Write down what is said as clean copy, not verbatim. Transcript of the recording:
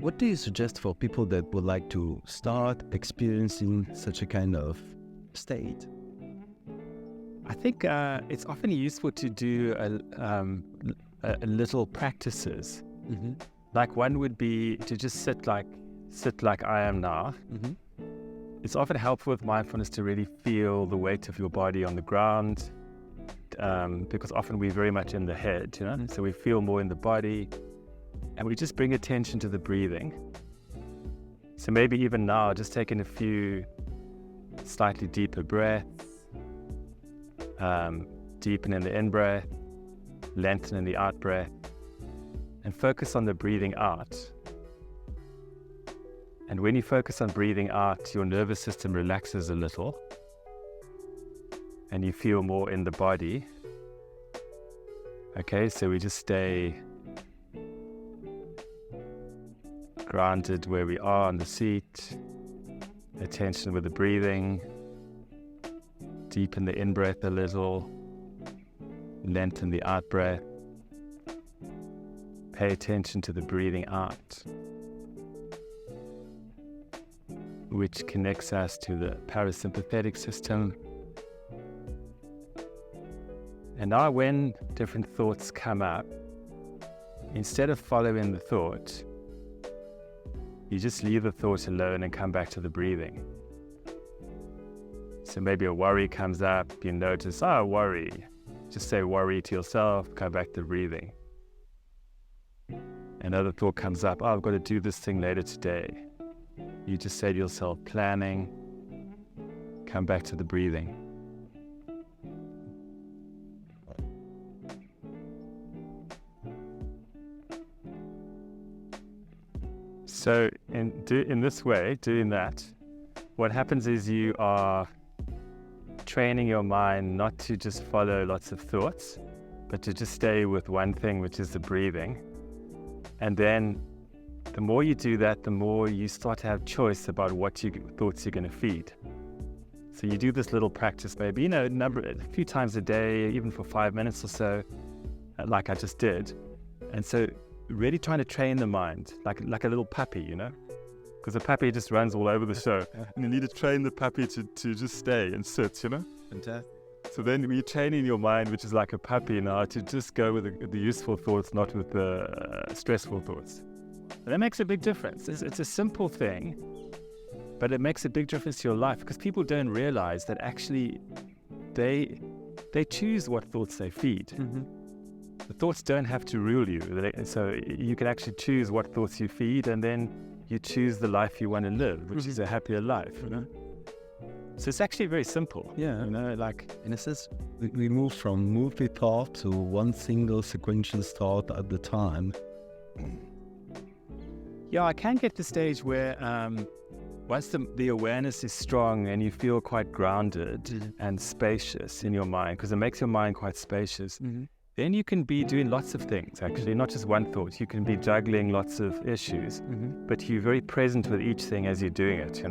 What do you suggest for people that would like to start experiencing such a kind of state? I think it's often useful to do a little practices. Mm-hmm. Like one would be to just sit like I am now. Mm-hmm. It's often helpful with mindfulness to really feel the weight of your body on the ground, because often we're very much in the head, so we feel more in the body, and we just bring attention to the breathing. So maybe even now, just taking a few slightly deeper breaths, deepen in the in-breath, lengthen in the out-breath, and focus on the breathing out. And when you focus on breathing out, your nervous system relaxes a little and you feel more in the body. Okay, so we just stay grounded where we are on the seat, attention with the breathing, deepen the in-breath a little, lengthen the out-breath, pay attention to the breathing out, which connects us to the parasympathetic system. And now when different thoughts come up, instead of following the thought, you just leave the thought alone and come back to the breathing. So maybe a worry comes up, you notice, worry. Just say worry to yourself, come back to breathing. Another thought comes up, I've got to do this thing later today. You just say to yourself, planning, come back to the breathing. So in this way, doing that, what happens is you are training your mind not to just follow lots of thoughts, but to just stay with one thing, which is the breathing. And then the more you do that, the more you start to have choice about what thoughts you're going to feed. So you do this little practice, maybe, a few times a day, even for 5 minutes or so, like I just did. And so really trying to train the mind, like a little puppy, because the puppy just runs all over the show. And you need to train the puppy to just stay and sit, Fantastic. So then you're training your mind, which is like a puppy now, to just go with the useful thoughts, not with the stressful thoughts. And that makes a big difference. It's a simple thing, but it makes a big difference to your life, because people don't realize that actually they choose what thoughts they feed. Mm-hmm. The thoughts don't have to rule you. So you can actually choose what thoughts you feed, and then you choose the life you want to live, which is a happier life, So it's actually very simple. Yeah. In a sense, we move from multi-thought to one single sequential thought at the time. Yeah, I can get to the stage where once the awareness is strong and you feel quite grounded and spacious in your mind, because it makes your mind quite spacious, then you can be doing lots of things, actually, not just one thought. You can be juggling lots of issues, but you're very present with each thing as you're doing it,